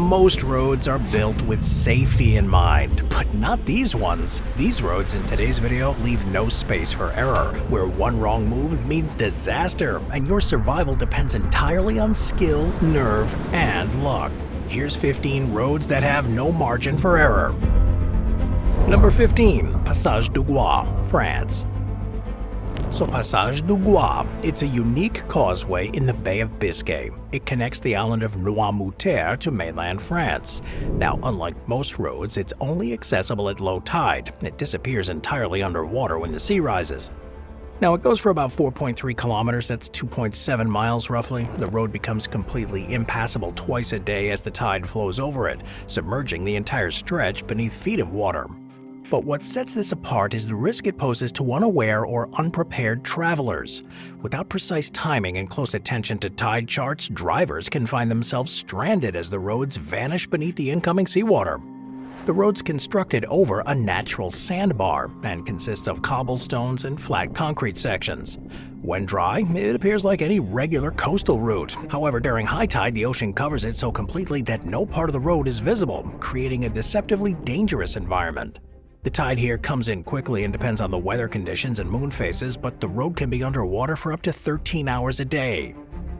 Most roads are built with safety in mind, but not these ones. These roads in today's video leave no space for error, where one wrong move means disaster, and your survival depends entirely on skill, nerve, and luck. Here's 15 roads that have no margin for error. Number 15. Passage du Gois, France. So Passage du Gois, it's a unique causeway in the Bay of Biscay. It connects the island of Noirmoutier to mainland France. Now, unlike most roads, it's only accessible at low tide. It disappears entirely underwater when the sea rises. Now, it goes for about 4.3 kilometers, that's 2.7 miles roughly. The road becomes completely impassable twice a day as the tide flows over it, submerging the entire stretch beneath feet of water. But what sets this apart is the risk it poses to unaware or unprepared travelers. Without precise timing and close attention to tide charts, drivers can find themselves stranded as the roads vanish beneath the incoming seawater. The road's constructed over a natural sandbar and consists of cobblestones and flat concrete sections. When dry, it appears like any regular coastal route. However, during high tide, the ocean covers it so completely that no part of the road is visible, creating a deceptively dangerous environment. The tide here comes in quickly and depends on the weather conditions and moon phases, but the road can be underwater for up to 13 hours a day.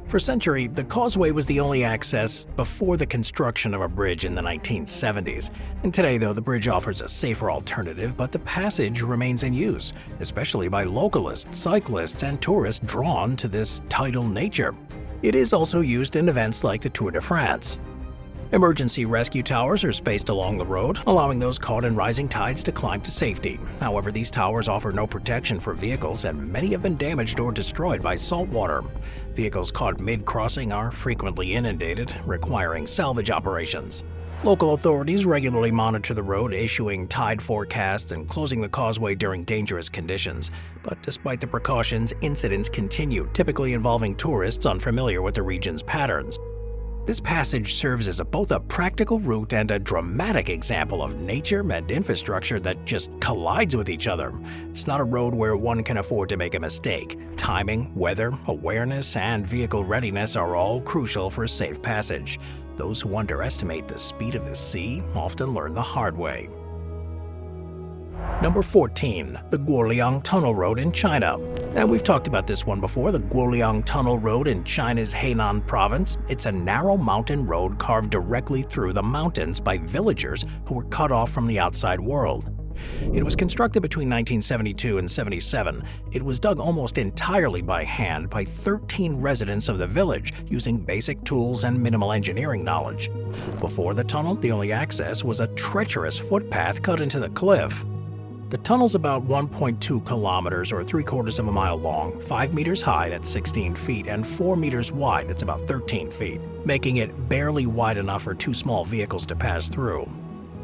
For centuries, the causeway was the only access before the construction of a bridge in the 1970s. And today, though, the bridge offers a safer alternative, but the passage remains in use, especially by localists, cyclists, and tourists drawn to this tidal nature. It is also used in events like the Tour de France. Emergency rescue towers are spaced along the road, allowing those caught in rising tides to climb to safety. However, these towers offer no protection for vehicles, and many have been damaged or destroyed by salt water. Vehicles caught mid-crossing are frequently inundated, requiring salvage operations. Local authorities regularly monitor the road, issuing tide forecasts and closing the causeway during dangerous conditions. But despite the precautions, incidents continue, typically involving tourists unfamiliar with the region's patterns. This passage serves as both a practical route and a dramatic example of nature and infrastructure that just collides with each other. It's not a road where one can afford to make a mistake. Timing, weather, awareness, and vehicle readiness are all crucial for safe passage. Those who underestimate the speed of the sea often learn the hard way. Number 14. The Guoliang Tunnel Road in China. Now, we've talked about this one before, the Guoliang Tunnel Road in China's Henan province. It's a narrow mountain road carved directly through the mountains by villagers who were cut off from the outside world. It was constructed between 1972 and 77. It was dug almost entirely by hand by 13 residents of the village using basic tools and minimal engineering knowledge. Before the tunnel, the only access was a treacherous footpath cut into the cliff. The tunnel's about 1.2 kilometers or 3/4 of a mile long, 5 meters high, that's 16 feet, and 4 meters wide, that's about 13 feet, making it barely wide enough for two small vehicles to pass through.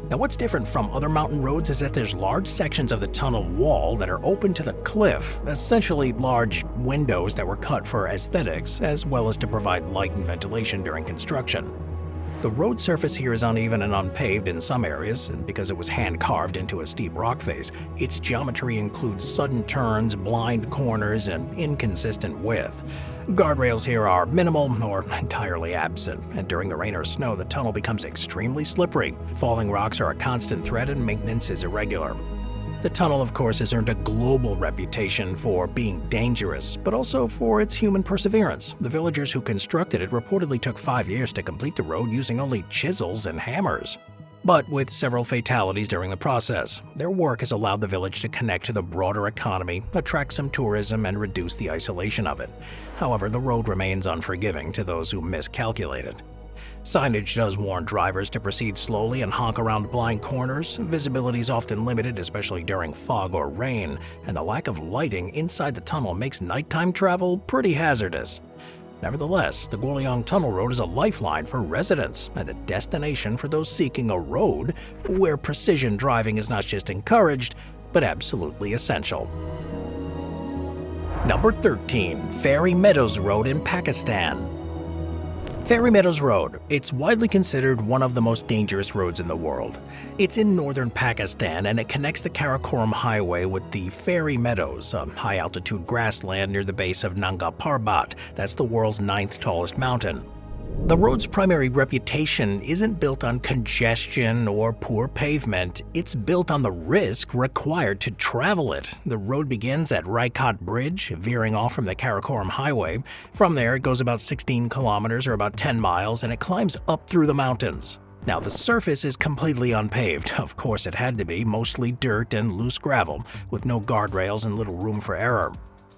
Now, what's different from other mountain roads is that there's large sections of the tunnel wall that are open to the cliff, essentially large windows that were cut for aesthetics, as well as to provide light and ventilation during construction. The road surface here is uneven and unpaved in some areas, and because it was hand-carved into a steep rock face, its geometry includes sudden turns, blind corners, and inconsistent width. Guardrails here are minimal or entirely absent, and during the rain or snow, the tunnel becomes extremely slippery. Falling rocks are a constant threat, and maintenance is irregular. The tunnel, of course, has earned a global reputation for being dangerous, but also for its human perseverance. The villagers who constructed it reportedly took 5 years to complete the road using only chisels and hammers. But with several fatalities during the process, their work has allowed the village to connect to the broader economy, attract some tourism, and reduce the isolation of it. However, the road remains unforgiving to those who miscalculated. Signage does warn drivers to proceed slowly and honk around blind corners. Visibility is often limited, especially during fog or rain, and the lack of lighting inside the tunnel makes nighttime travel pretty hazardous. Nevertheless, the Guoliang Tunnel Road is a lifeline for residents and a destination for those seeking a road where precision driving is not just encouraged, but absolutely essential. Number 13. Fairy Meadows Road in Pakistan. Fairy Meadows Road. It's widely considered one of the most dangerous roads in the world. It's in northern Pakistan and it connects the Caracoles Highway with the Fairy Meadows, a high-altitude grassland near the base of Nanga Parbat. That's the world's 9th tallest mountain. The road's primary reputation isn't built on congestion or poor pavement, it's built on the risk required to travel it. The road begins at Raikot Bridge, veering off from the Karakoram Highway. From there, it goes about 16 kilometers or about 10 miles, and it climbs up through the mountains. Now, the surface is completely unpaved. Of course, it had to be, mostly dirt and loose gravel, with no guardrails and little room for error.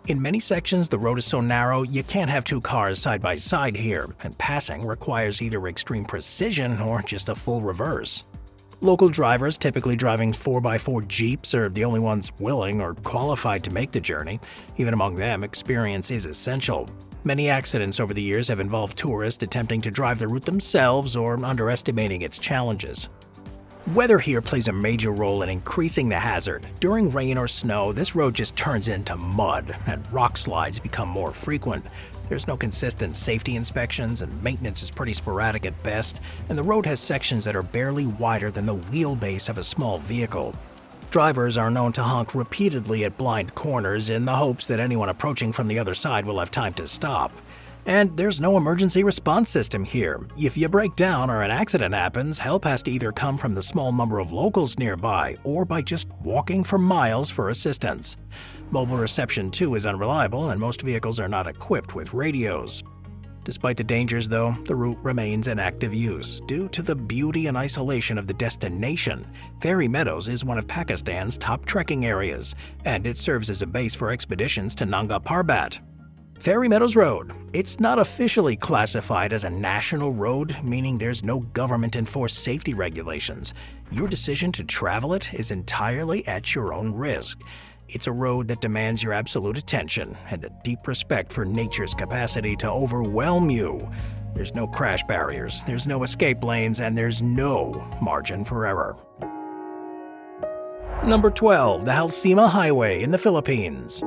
In many sections, the road is so narrow you can't have two cars side by side here, and passing requires either extreme precision or just a full reverse. Local drivers, typically driving 4x4 Jeeps, are the only ones willing or qualified to make the journey. Even among them, experience is essential. Many accidents over the years have involved tourists attempting to drive the route themselves or underestimating its challenges. Weather here plays a major role in increasing the hazard. During rain or snow, this road just turns into mud, and rock slides become more frequent. There's no consistent safety inspections, and maintenance is pretty sporadic at best, and the road has sections that are barely wider than the wheelbase of a small vehicle. Drivers are known to honk repeatedly at blind corners in the hopes that anyone approaching from the other side will have time to stop. And there's no emergency response system here. If you break down or an accident happens, help has to either come from the small number of locals nearby or by just walking for miles for assistance. Mobile reception too is unreliable, and most vehicles are not equipped with radios. Despite the dangers though, the route remains in active use. Due to the beauty and isolation of the destination, Fairy Meadows is one of Pakistan's top trekking areas, and it serves as a base for expeditions to Nanga Parbat. Fairy Meadows Road. It's not officially classified as a national road, meaning there's no government-enforced safety regulations. Your decision to travel it is entirely at your own risk. It's a road that demands your absolute attention and a deep respect for nature's capacity to overwhelm you. There's no crash barriers, there's no escape lanes, and there's no margin for error. Number 12. The Halsema Highway in the Philippines.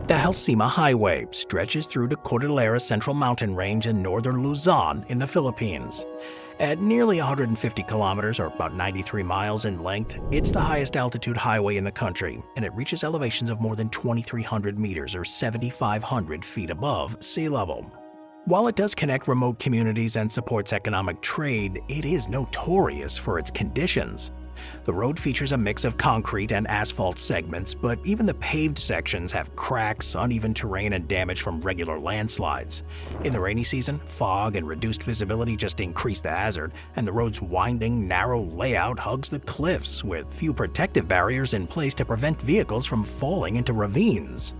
The Halsema Highway stretches through the Cordillera Central Mountain Range in northern Luzon in the Philippines. At nearly 150 kilometers, or about 93 miles in length, it's the highest altitude highway in the country, and it reaches elevations of more than 2,300 meters or 7,500 feet above sea level. While it does connect remote communities and supports economic trade, it is notorious for its conditions. The road features a mix of concrete and asphalt segments, but even the paved sections have cracks, uneven terrain, and damage from regular landslides. In the rainy season, fog and reduced visibility just increase the hazard, and the road's winding, narrow layout hugs the cliffs, with few protective barriers in place to prevent vehicles from falling into ravines.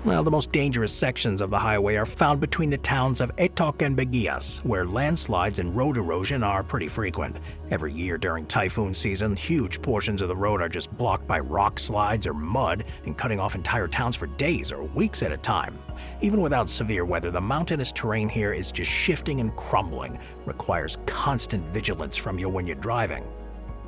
Well, the most dangerous sections of the highway are found between the towns of Etok and Baguias, where landslides and road erosion are pretty frequent. Every year during typhoon season, huge portions of the road are just blocked by rock slides or mud and cutting off entire towns for days or weeks at a time. Even without severe weather, the mountainous terrain here is just shifting and crumbling, requires constant vigilance from you when you're driving.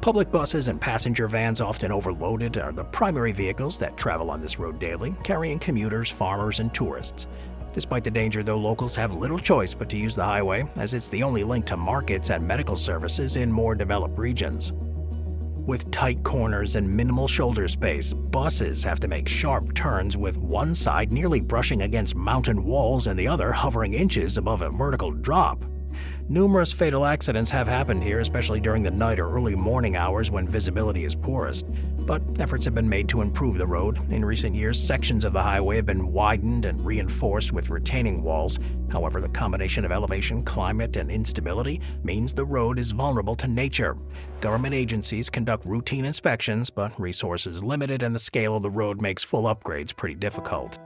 Public buses and passenger vans, often overloaded, are the primary vehicles that travel on this road daily, carrying commuters, farmers, and tourists. Despite the danger, though, locals have little choice but to use the highway, as it's the only link to markets and medical services in more developed regions. With tight corners and minimal shoulder space, buses have to make sharp turns, with one side nearly brushing against mountain walls and the other hovering inches above a vertical drop. Numerous fatal accidents have happened here, especially during the night or early morning hours when visibility is poorest. But efforts have been made to improve the road. In recent years, sections of the highway have been widened and reinforced with retaining walls. However, the combination of elevation, climate, and instability means the road is vulnerable to nature. Government agencies conduct routine inspections, but resources limited and the scale of the road makes full upgrades pretty difficult.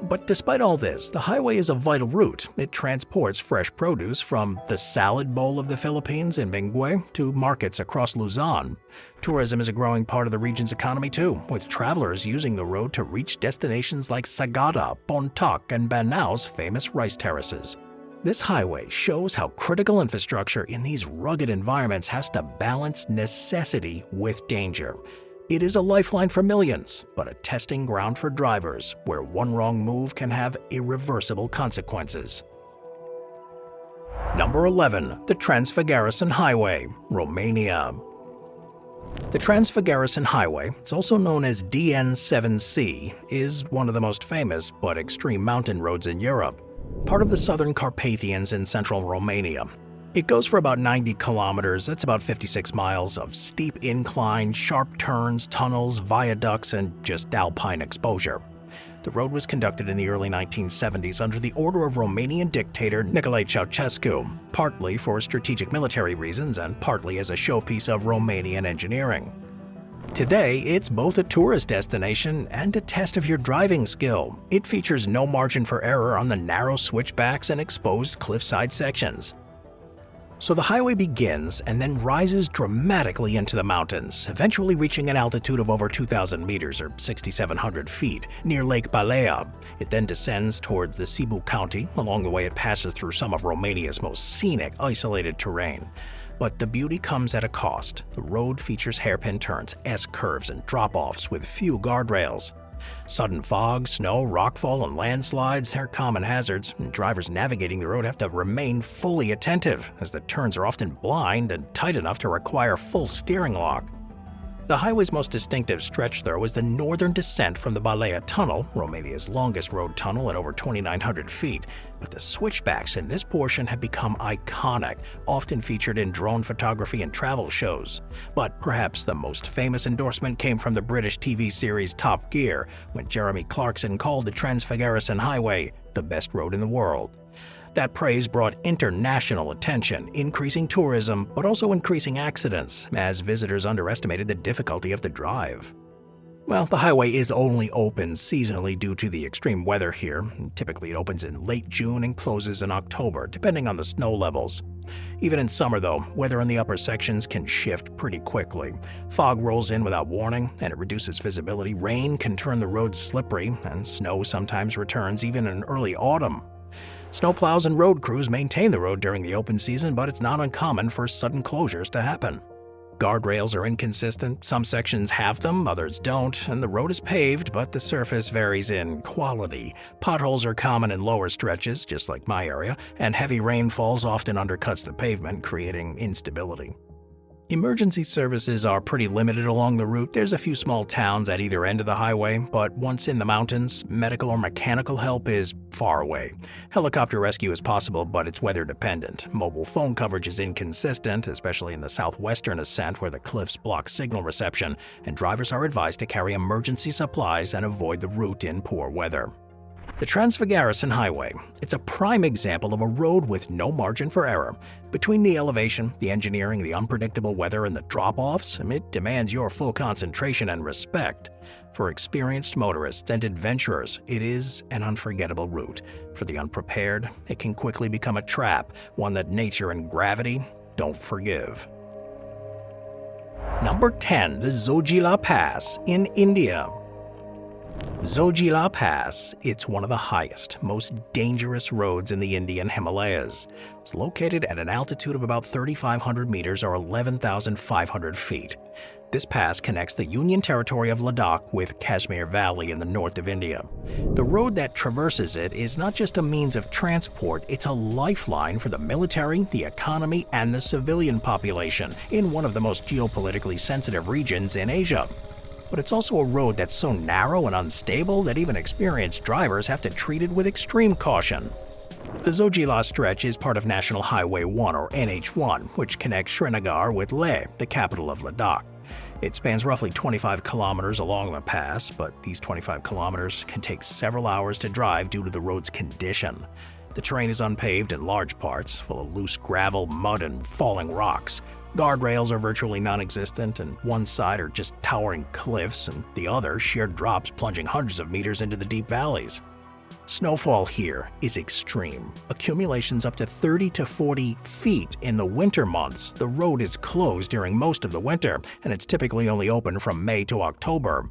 But despite all this, the highway is a vital route. It transports fresh produce from the salad bowl of the Philippines in Benguet to markets across Luzon. Tourism is a growing part of the region's economy too, with travelers using the road to reach destinations like Sagada, Bontoc, and Banao's famous rice terraces. This highway shows how critical infrastructure in these rugged environments has to balance necessity with danger. It is a lifeline for millions, but a testing ground for drivers, where one wrong move can have irreversible consequences. Number 11. The Transfagarasan Highway, Romania. The Transfagarasan Highway, it's also known as DN7C, is one of the most famous but extreme mountain roads in Europe. part of the Southern Carpathians in central Romania. It goes for about 90 kilometers, that's about 56 miles, of steep incline, sharp turns, tunnels, viaducts, and just alpine exposure. The road was conducted in the early 1970s under the order of Romanian dictator Nicolae Ceausescu, partly for strategic military reasons and partly as a showpiece of Romanian engineering. Today, it's both a tourist destination and a test of your driving skill. It features no margin for error on the narrow switchbacks and exposed cliffside sections. So the highway begins and then rises dramatically into the mountains, eventually reaching an altitude of over 2,000 meters or 6,700 feet near Lake Balea. It then descends towards the Sibiu County. Along the way, it passes through some of Romania's most scenic, isolated terrain. But the beauty comes at a cost. The road features hairpin turns, S-curves, and drop-offs with few guardrails. Sudden fog, snow, rockfall, and landslides are common hazards, and drivers navigating the road have to remain fully attentive, as the turns are often blind and tight enough to require full steering lock. The highway's most distinctive stretch, though, is the northern descent from the Balea Tunnel, Romania's longest road tunnel at over 2,900 feet. But the switchbacks in this portion have become iconic, often featured in drone photography and travel shows. But perhaps the most famous endorsement came from the British TV series Top Gear, when Jeremy Clarkson called the Transfagarasan Highway the best road in the world. That praise brought international attention, increasing tourism, but also increasing accidents, as visitors underestimated the difficulty of the drive. Well, the highway is only open seasonally due to the extreme weather here. Typically it opens in late June and closes in October, depending on the snow levels. Even in summer, though, weather in the upper sections can shift pretty quickly. Fog rolls in without warning, and it reduces visibility. Rain can turn the roads slippery, and snow sometimes returns even in early autumn. Snowplows and road crews maintain the road during the open season, but it's not uncommon for sudden closures to happen. Guardrails are inconsistent. Some sections have them, others don't, and the road is paved, but the surface varies in quality. Potholes are common in lower stretches, just like my area, and heavy rainfalls often undercuts the pavement, creating instability. Emergency services are pretty limited along the route. There's a few small towns at either end of the highway, but once in the mountains, medical or mechanical help is far away. Helicopter rescue is possible, but it's weather dependent. Mobile phone coverage is inconsistent, especially in the southwestern ascent where the cliffs block signal reception, and drivers are advised to carry emergency supplies and avoid the route in poor weather. The Transfagarasan Highway. It's a prime example of a road with no margin for error. Between the elevation, the engineering, the unpredictable weather, and the drop-offs, it demands your full concentration and respect. For experienced motorists and adventurers, it is an unforgettable route. For the unprepared, it can quickly become a trap, one that nature and gravity don't forgive. Number 10. The Zojila Pass in India. Zojila Pass, it's one of the highest, most dangerous roads in the Indian Himalayas. It's located at an altitude of about 3,500 meters or 11,500 feet. This pass connects the Union Territory of Ladakh with Kashmir Valley in the north of India. The road that traverses it is not just a means of transport, it's a lifeline for the military, the economy, and the civilian population in one of the most geopolitically sensitive regions in Asia. But it's also a road that's so narrow and unstable that even experienced drivers have to treat it with extreme caution. The Zojila stretch is part of National Highway 1 or NH1, which connects Srinagar with Leh, the capital of Ladakh. It spans roughly 25 kilometers along the pass, but these 25 kilometers can take several hours to drive due to the road's condition. The terrain is unpaved in large parts, full of loose gravel, mud, and falling rocks. Guardrails are virtually non-existent, and one side are just towering cliffs, and the other sheer drops plunging hundreds of meters into the deep valleys. Snowfall here is extreme. Accumulations up to 30 to 40 feet in the winter months. The road is closed during most of the winter, and it's typically only open from May to October.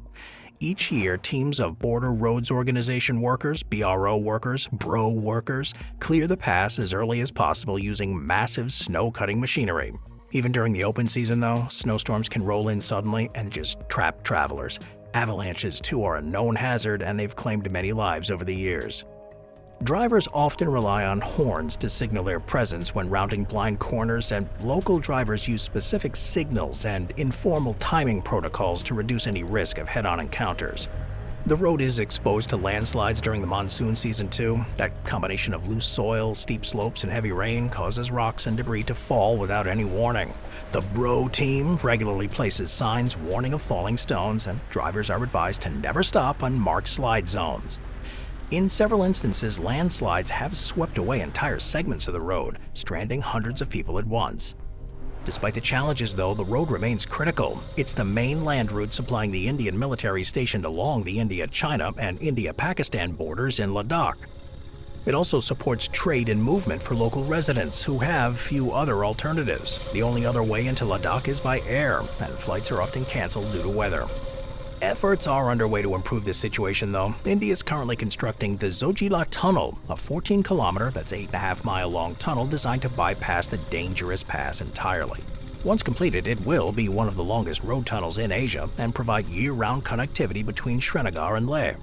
Each year, teams of Border Roads Organization workers, BRO workers, BRO workers, clear the pass as early as possible using massive snow-cutting machinery. Even during the open season, though, snowstorms can roll in suddenly and just trap travelers. Avalanches, too, are a known hazard, and they've claimed many lives over the years. Drivers often rely on horns to signal their presence when rounding blind corners, and local drivers use specific signals and informal timing protocols to reduce any risk of head-on encounters. The road is exposed to landslides during the monsoon season too. That combination of loose soil, steep slopes, and heavy rain causes rocks and debris to fall without any warning. The Bro team regularly places signs warning of falling stones, and drivers are advised to never stop on marked slide zones. In several instances, landslides have swept away entire segments of the road, stranding hundreds of people at once. Despite the challenges, though, the road remains critical. It's the main land route supplying the Indian military stationed along the India-China and India-Pakistan borders in Ladakh. It also supports trade and movement for local residents who have few other alternatives. The only other way into Ladakh is by air, and flights are often canceled due to weather. Efforts are underway to improve this situation, though. India is currently constructing the Zojila Tunnel, a 14-kilometer, that's 8.5-mile-long tunnel designed to bypass the dangerous pass entirely. Once completed, it will be one of the longest road tunnels in Asia and provide year-round connectivity between Srinagar and Leh.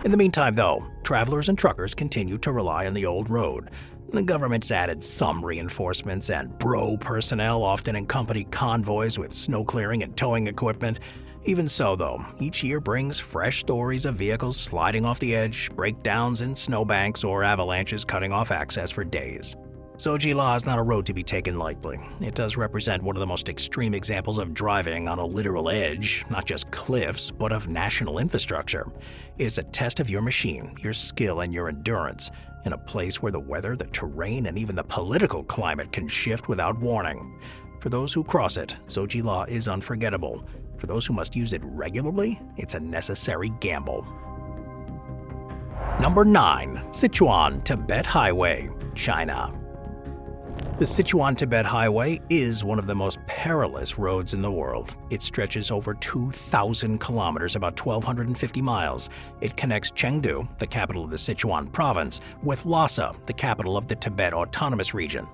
In the meantime, though, travelers and truckers continue to rely on the old road. The government's added some reinforcements, and Bro personnel often accompany convoys with snow clearing and towing equipment. Even so, though, each year brings fresh stories of vehicles sliding off the edge, breakdowns in snowbanks, or avalanches cutting off access for days. Zojila is not a road to be taken lightly. It does represent one of the most extreme examples of driving on a literal edge, not just cliffs, but of national infrastructure. It is a test of your machine, your skill, and your endurance, in a place where the weather, the terrain, and even the political climate can shift without warning. For those who cross it, Zojila is unforgettable. For those who must use it regularly, it's a necessary gamble. Number 9. Sichuan-Tibet Highway, China. The Sichuan-Tibet Highway is one of the most perilous roads in the world. It stretches over 2,000 kilometers, about 1,250 miles. It connects Chengdu, the capital of the Sichuan province, with Lhasa, the capital of the Tibet Autonomous Region.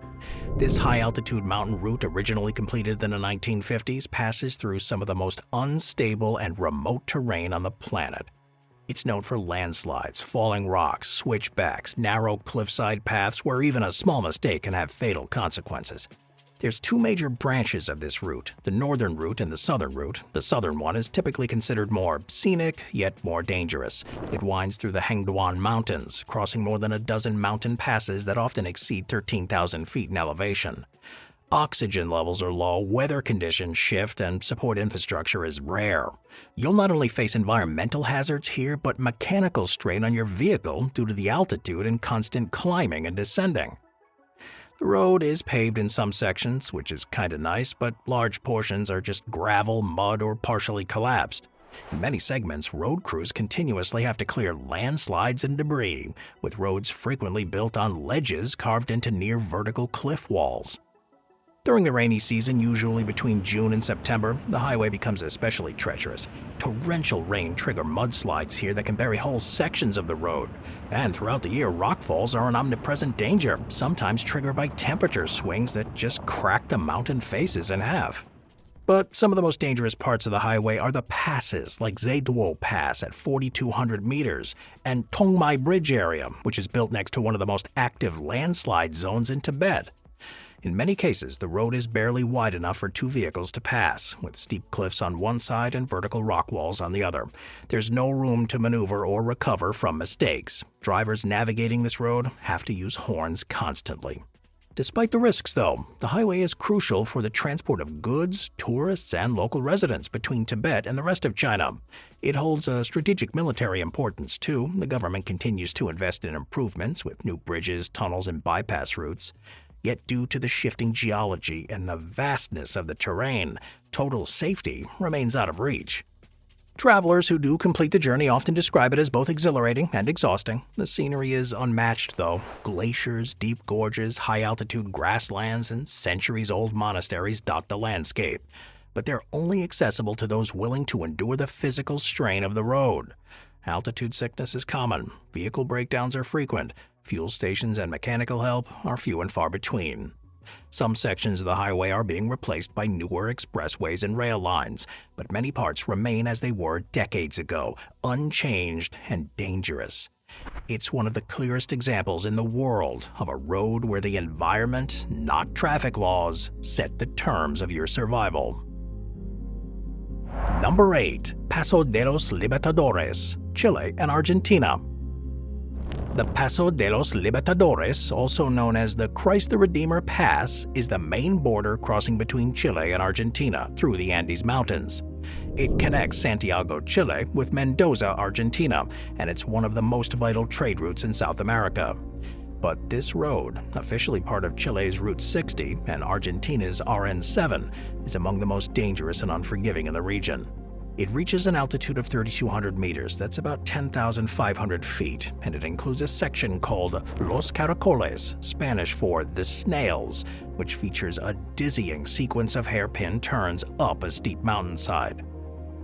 This high-altitude mountain route, originally completed in the 1950s, passes through some of the most unstable and remote terrain on the planet. It's known for landslides, falling rocks, switchbacks, narrow cliffside paths where even a small mistake can have fatal consequences. There's two major branches of this route, the northern route and the southern route. The southern one is typically considered more scenic, yet more dangerous. It winds through the Hengduan Mountains, crossing more than a dozen mountain passes that often exceed 13,000 feet in elevation. Oxygen levels are low, weather conditions shift, and support infrastructure is rare. You'll not only face environmental hazards here, but mechanical strain on your vehicle due to the altitude and constant climbing and descending. The road is paved in some sections, which is kinda nice, but large portions are just gravel, mud, or partially collapsed. In many segments, road crews continuously have to clear landslides and debris, with roads frequently built on ledges carved into near vertical cliff walls. During the rainy season, usually between June and September, the highway becomes especially treacherous. Torrential rain trigger mudslides here that can bury whole sections of the road. And throughout the year, rockfalls are an omnipresent danger, sometimes triggered by temperature swings that just crack the mountain faces in half. But some of the most dangerous parts of the highway are the passes, like Zojila Pass at 4,200 meters, and Tongmai Bridge area, which is built next to one of the most active landslide zones in Tibet. In many cases, the road is barely wide enough for two vehicles to pass, with steep cliffs on one side and vertical rock walls on the other. There's no room to maneuver or recover from mistakes. Drivers navigating this road have to use horns constantly. Despite the risks, though, the highway is crucial for the transport of goods, tourists, and local residents between Tibet and the rest of China. It holds a strategic military importance, too. The government continues to invest in improvements with new bridges, tunnels, and bypass routes. Yet due to the shifting geology and the vastness of the terrain, total safety remains out of reach. Travelers who do complete the journey often describe it as both exhilarating and exhausting. The scenery is unmatched, though. Glaciers, deep gorges, high-altitude grasslands, and centuries-old monasteries dot the landscape. But they're only accessible to those willing to endure the physical strain of the road. Altitude sickness is common, vehicle breakdowns are frequent, fuel stations and mechanical help are few and far between. Some sections of the highway are being replaced by newer expressways and rail lines, but many parts remain as they were decades ago, unchanged and dangerous. It's one of the clearest examples in the world of a road where the environment, not traffic laws, set the terms of your survival. Number 8. Paso de los Libertadores, Chile and Argentina. The Paso de los Libertadores, also known as the Christ the Redeemer Pass, is the main border crossing between Chile and Argentina through the Andes Mountains. It connects Santiago, Chile with Mendoza, Argentina, and it's one of the most vital trade routes in South America. But this road, officially part of Chile's Route 60 and Argentina's RN7, is among the most dangerous and unforgiving in the region. It reaches an altitude of 3,200 meters, that's about 10,500 feet, and it includes a section called Los Caracoles, Spanish for the snails, which features a dizzying sequence of hairpin turns up a steep mountainside.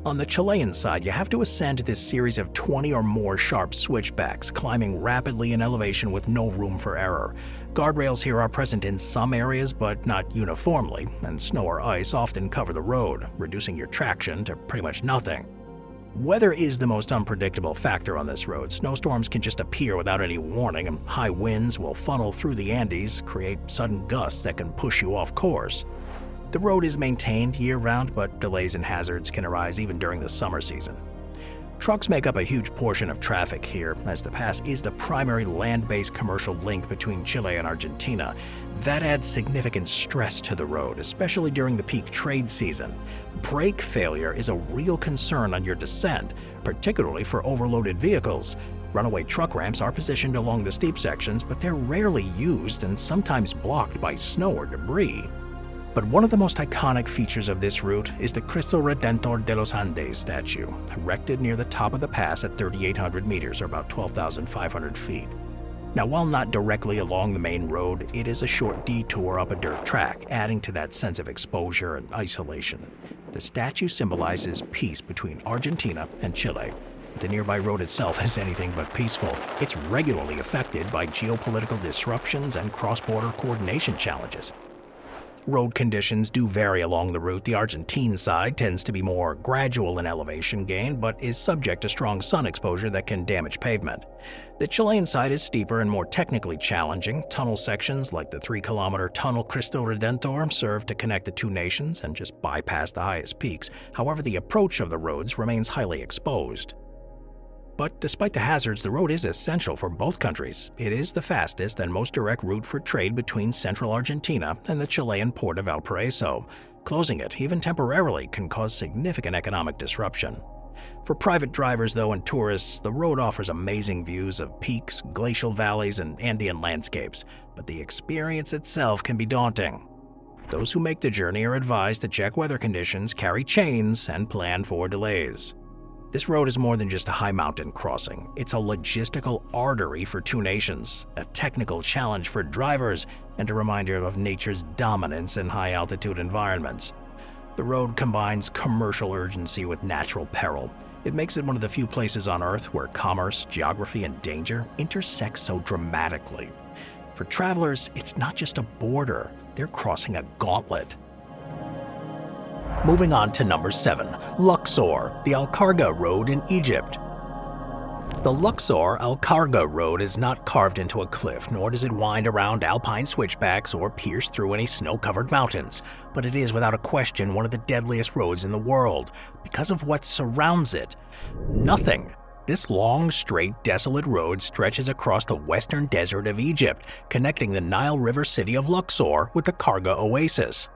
On the Chilean side, you have to ascend this series of 20 or more sharp switchbacks, climbing rapidly in elevation with no room for error. Guardrails here are present in some areas, but not uniformly, and snow or ice often cover the road, reducing your traction to pretty much nothing. Weather is the most unpredictable factor on this road. Snowstorms can just appear without any warning, and high winds will funnel through the Andes, create sudden gusts that can push you off course. The road is maintained year-round, but delays and hazards can arise even during the summer season. Trucks make up a huge portion of traffic here, as the pass is the primary land-based commercial link between Chile and Argentina. That adds significant stress to the road, especially during the peak trade season. Brake failure is a real concern on your descent, particularly for overloaded vehicles. Runaway truck ramps are positioned along the steep sections, but they're rarely used and sometimes blocked by snow or debris. But one of the most iconic features of this route is the Cristo Redentor de los Andes statue, erected near the top of the pass at 3,800 meters, or about 12,500 feet. Now, while not directly along the main road, it is a short detour up a dirt track, adding to that sense of exposure and isolation. The statue symbolizes peace between Argentina and Chile. The nearby road itself is anything but peaceful. It's regularly affected by geopolitical disruptions and cross-border coordination challenges. Road conditions do vary along the route. The Argentine side tends to be more gradual in elevation gain, but is subject to strong sun exposure that can damage pavement. The Chilean side is steeper and more technically challenging. Tunnel sections like the 3-kilometer Tunnel Cristo Redentor serve to connect the two nations and just bypass the highest peaks. However, the approach of the roads remains highly exposed. But despite the hazards, the road is essential for both countries. It is the fastest and most direct route for trade between central Argentina and the Chilean port of Valparaiso. Closing it, even temporarily, can cause significant economic disruption. For private drivers, though, and tourists, the road offers amazing views of peaks, glacial valleys, and Andean landscapes, but the experience itself can be daunting. Those who make the journey are advised to check weather conditions, carry chains, and plan for delays. This road is more than just a high mountain crossing. It's a logistical artery for two nations, a technical challenge for drivers, and a reminder of nature's dominance in high-altitude environments. The road combines commercial urgency with natural peril. It makes it one of the few places on Earth where commerce, geography, and danger intersect so dramatically. For travelers, it's not just a border, they're crossing a gauntlet. Moving on to number 7, Luxor, the Al-Cara Road in Egypt. The Luxor-Al-Cara Road is not carved into a cliff, nor does it wind around alpine switchbacks or pierce through any snow-covered mountains, but it is without a question one of the deadliest roads in the world, because of what surrounds it. Nothing. This long, straight, desolate road stretches across the western desert of Egypt, connecting the Nile River city of Luxor with the Karga Oasis.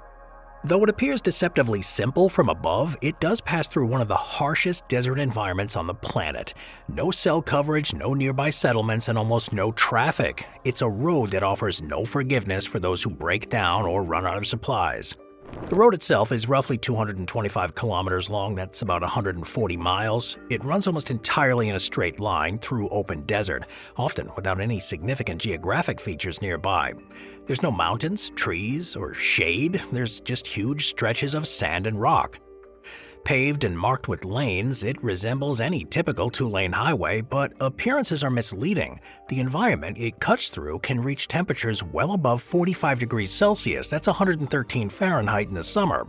Though it appears deceptively simple from above, it does pass through one of the harshest desert environments on the planet. No cell coverage, no nearby settlements, and almost no traffic. It's a road that offers no forgiveness for those who break down or run out of supplies. The road itself is roughly 225 kilometers long, that's about 140 miles. It runs almost entirely in a straight line through open desert, often without any significant geographic features nearby. There's no mountains, trees, or shade. There's just huge stretches of sand and rock. Paved and marked with lanes, it resembles any typical two-lane highway, but appearances are misleading. The environment it cuts through can reach temperatures well above 45 degrees Celsius, that's 113 Fahrenheit in the summer.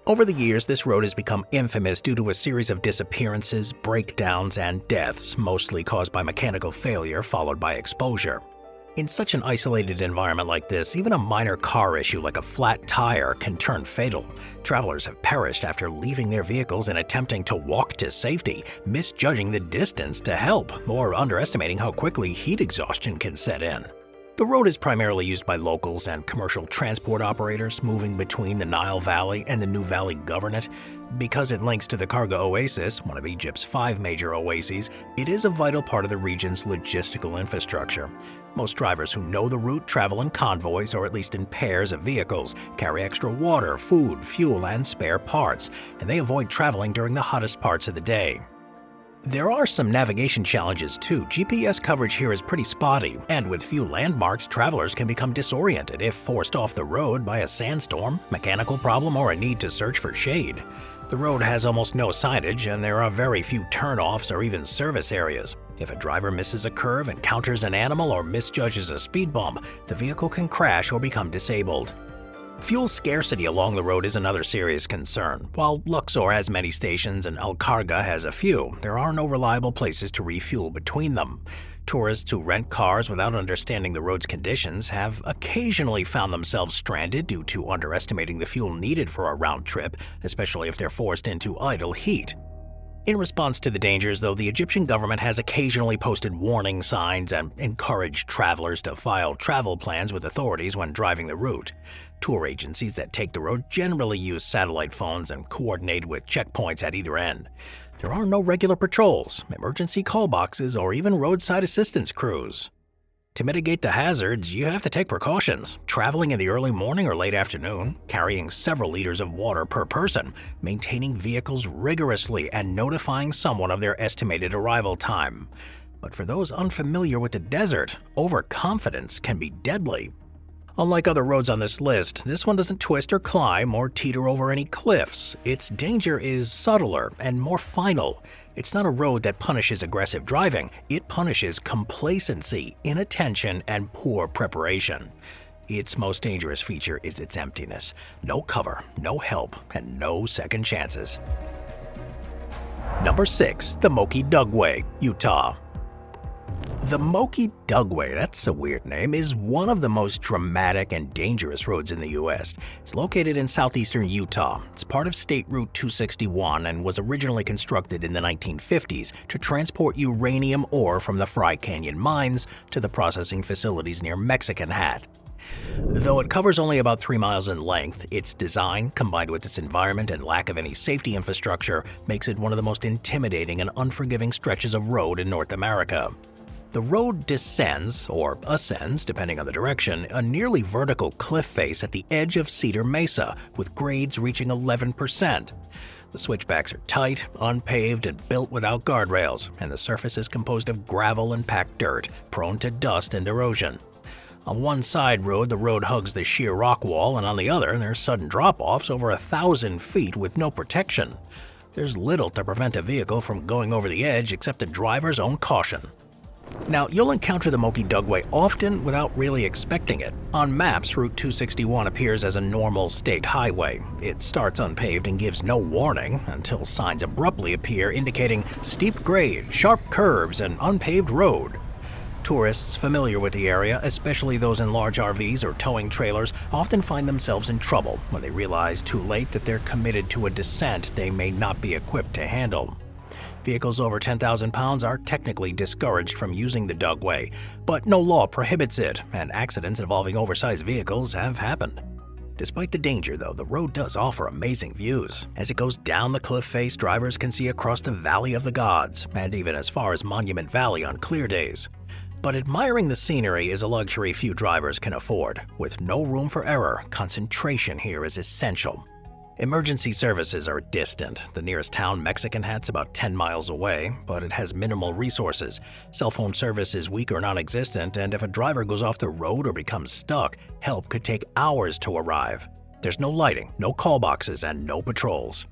Over the years, this road has become infamous due to a series of disappearances, breakdowns, and deaths, mostly caused by mechanical failure followed by exposure. In such an isolated environment like this, even a minor car issue like a flat tire can turn fatal. Travelers have perished after leaving their vehicles and attempting to walk to safety, misjudging the distance to help, or underestimating how quickly heat exhaustion can set in. The road is primarily used by locals and commercial transport operators moving between the Nile Valley and the New Valley Governorate. Because it links to the Karga Oasis, one of Egypt's 5 major oases, it is a vital part of the region's logistical infrastructure. Most drivers who know the route travel in convoys or at least in pairs of vehicles, carry extra water, food, fuel, and spare parts, and they avoid traveling during the hottest parts of the day. There are some navigation challenges too. GPS coverage here is pretty spotty, and with few landmarks, travelers can become disoriented if forced off the road by a sandstorm, mechanical problem, or a need to search for shade. The road has almost no signage, and there are very few turn-offs or even service areas. If a driver misses a curve, encounters an animal, or misjudges a speed bump, the vehicle can crash or become disabled. Fuel scarcity along the road is another serious concern. While Luxor has many stations and Al-Karga has a few, there are no reliable places to refuel between them. Tourists who rent cars without understanding the road's conditions have occasionally found themselves stranded due to underestimating the fuel needed for a round trip, especially if they're forced into idle heat. In response to the dangers, though, the Egyptian government has occasionally posted warning signs and encouraged travelers to file travel plans with authorities when driving the route. Tour agencies that take the road generally use satellite phones and coordinate with checkpoints at either end. There are no regular patrols, emergency call boxes, or even roadside assistance crews. To mitigate the hazards, you have to take precautions, traveling in the early morning or late afternoon, carrying several liters of water per person, maintaining vehicles rigorously, and notifying someone of their estimated arrival time. But for those unfamiliar with the desert, overconfidence can be deadly. Unlike other roads on this list, this one doesn't twist or climb or teeter over any cliffs. Its danger is subtler and more final. It's not a road that punishes aggressive driving, it punishes complacency, inattention, and poor preparation. Its most dangerous feature is its emptiness. No cover, no help, and no second chances. Number 6. The Moki Dugway, Utah. The Moki Dugway, that's a weird name, is one of the most dramatic and dangerous roads in the U.S. It's located in southeastern Utah. It's part of State Route 261 and was originally constructed in the 1950s to transport uranium ore from the Fry Canyon mines to the processing facilities near Mexican Hat. Though it covers only about 3 miles in length, its design, combined with its environment and lack of any safety infrastructure, makes it one of the most intimidating and unforgiving stretches of road in North America. The road descends, or ascends depending on the direction, a nearly vertical cliff face at the edge of Cedar Mesa, with grades reaching 11%. The switchbacks are tight, unpaved, and built without guardrails, and the surface is composed of gravel and packed dirt, prone to dust and erosion. On one side road, the road hugs the sheer rock wall, and on the other, there's sudden drop-offs over 1,000 feet with no protection. There's little to prevent a vehicle from going over the edge except a driver's own caution. Now, you'll encounter the Moki Dugway often without really expecting it. On maps, Route 261 appears as a normal state highway. It starts unpaved and gives no warning until signs abruptly appear indicating steep grade, sharp curves, and unpaved road. Tourists familiar with the area, especially those in large RVs or towing trailers, often find themselves in trouble when they realize too late that they're committed to a descent they may not be equipped to handle. Vehicles over 10,000 pounds are technically discouraged from using the Dugway, but no law prohibits it, and accidents involving oversized vehicles have happened. Despite the danger, though, the road does offer amazing views. As it goes down the cliff face, drivers can see across the Valley of the Gods, and even as far as Monument Valley on clear days. But admiring the scenery is a luxury few drivers can afford. With no room for error, concentration here is essential. Emergency services are distant. The nearest town, Mexican Hat's, about 10 miles away, but it has minimal resources. Cell phone service is weak or non-existent, and if a driver goes off the road or becomes stuck, help could take hours to arrive. There's no lighting, no call boxes, and no patrols.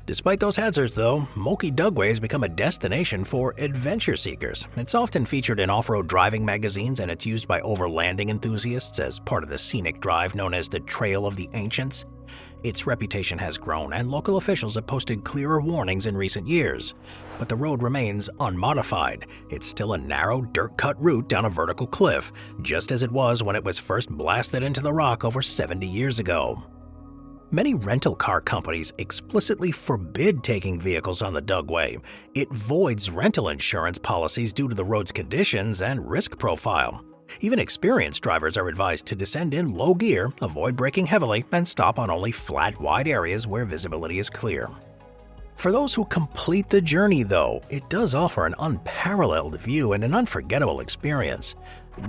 Despite those hazards, though, Moki Dugway has become a destination for adventure seekers. It's often featured in off-road driving magazines, and it's used by overlanding enthusiasts as part of the scenic drive known as the Trail of the Ancients. Its reputation has grown, and local officials have posted clearer warnings in recent years. But the road remains unmodified. It's still a narrow, dirt-cut route down a vertical cliff, just as it was when it was first blasted into the rock over 70 years ago. Many rental car companies explicitly forbid taking vehicles on the Dugway. It voids rental insurance policies due to the road's conditions and risk profile. Even experienced drivers are advised to descend in low gear, avoid braking heavily, and stop on only flat, wide areas where visibility is clear. For those who complete the journey, though, it does offer an unparalleled view and an unforgettable experience.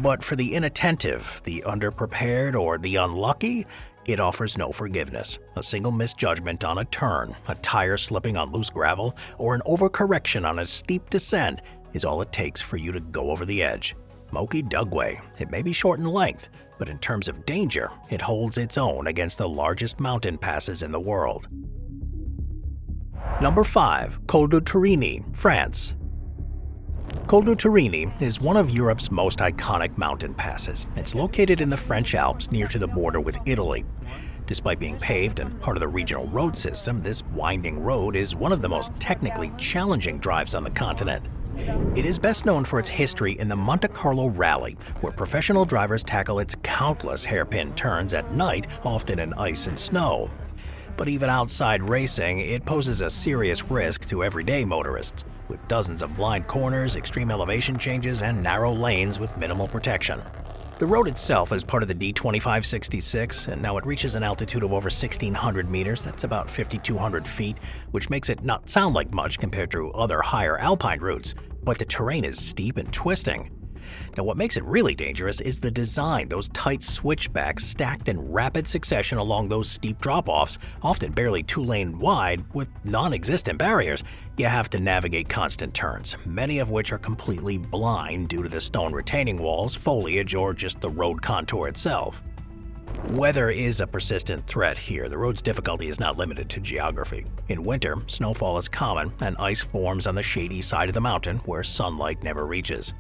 But for the inattentive, the underprepared, or the unlucky, it offers no forgiveness. A single misjudgment on a turn, a tire slipping on loose gravel, or an overcorrection on a steep descent is all it takes for you to go over the edge. Moki Dugway. It may be short in length, but in terms of danger, it holds its own against the largest mountain passes in the world. Number 5. Col de Turini, France. Col de Turini is one of Europe's most iconic mountain passes. It's located in the French Alps near to the border with Italy. Despite being paved and part of the regional road system, this winding road is one of the most technically challenging drives on the continent. It is best known for its history in the Monte Carlo Rally, where professional drivers tackle its countless hairpin turns at night, often in ice and snow. But even outside racing, it poses a serious risk to everyday motorists, with dozens of blind corners, extreme elevation changes, and narrow lanes with minimal protection. The road itself is part of the D2566, and now it reaches an altitude of over 1,600 meters, that's about 5,200 feet, which makes it not sound like much compared to other higher alpine routes, but the terrain is steep and twisting. Now what makes it really dangerous is the design, those tight switchbacks stacked in rapid succession along those steep drop-offs, often barely 2-lane wide with non-existent barriers. You have to navigate constant turns, many of which are completely blind due to the stone retaining walls, foliage, or just the road contour itself. Weather is a persistent threat here. The road's difficulty is not limited to geography. In winter, snowfall is common, and ice forms on the shady side of the mountain where sunlight never reaches.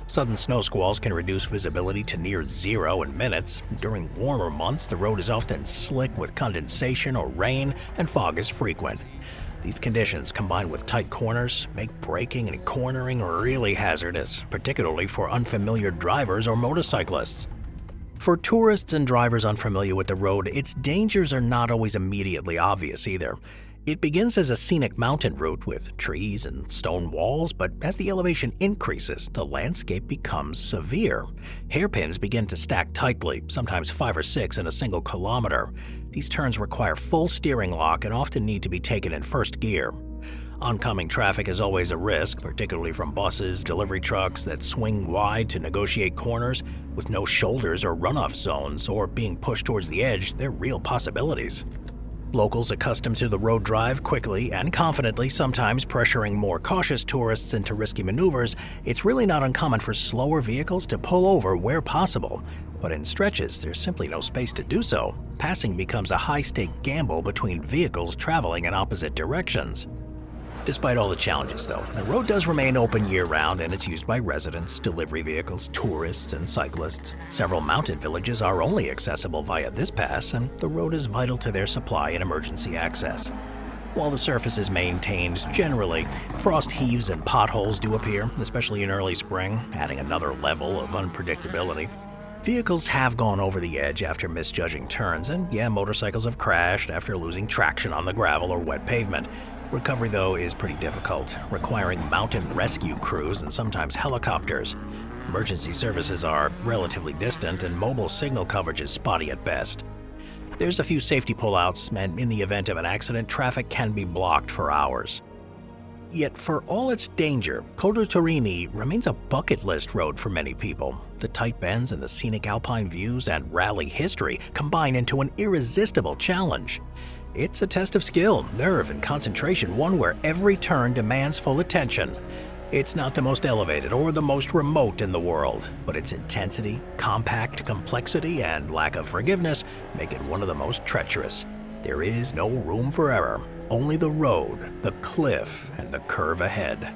Sudden snow squalls can reduce visibility to near zero in minutes. During warmer months, the road is often slick with condensation or rain, and fog is frequent. These conditions, combined with tight corners, make braking and cornering really hazardous, particularly for unfamiliar drivers or motorcyclists. For tourists and drivers unfamiliar with the road, its dangers are not always immediately obvious either. It begins as a scenic mountain route with trees and stone walls, but as the elevation increases, the landscape becomes severe. Hairpins begin to stack tightly, sometimes 5 or 6 in a single kilometer. These turns require full steering lock and often need to be taken in first gear. Oncoming traffic is always a risk, particularly from buses, delivery trucks that swing wide to negotiate corners. With no shoulders or runoff zones, or being pushed towards the edge, they're real possibilities. Locals accustomed to the road drive quickly and confidently, sometimes pressuring more cautious tourists into risky maneuvers. It's really not uncommon for slower vehicles to pull over where possible. But in stretches, there's simply no space to do so. Passing becomes a high-stake gamble between vehicles traveling in opposite directions. Despite all the challenges, though, the road does remain open year-round, and it's used by residents, delivery vehicles, tourists, and cyclists. Several mountain villages are only accessible via this pass, and the road is vital to their supply and emergency access. While the surface is maintained generally, frost heaves and potholes do appear, especially in early spring, adding another level of unpredictability. Vehicles have gone over the edge after misjudging turns, and motorcycles have crashed after losing traction on the gravel or wet pavement. Recovery, though, is pretty difficult, requiring mountain rescue crews and sometimes helicopters. Emergency services are relatively distant, and mobile signal coverage is spotty at best. There's a few safety pullouts, and in the event of an accident, traffic can be blocked for hours. Yet for all its danger, Col de Turini remains a bucket list road for many people. The tight bends and the scenic alpine views and rally history combine into an irresistible challenge. It's a test of skill, nerve, and concentration, one where every turn demands full attention. It's not the most elevated or the most remote in the world, but its intensity, compact complexity, and lack of forgiveness make it one of the most treacherous. There is no room for error, only the road, the cliff, and the curve ahead.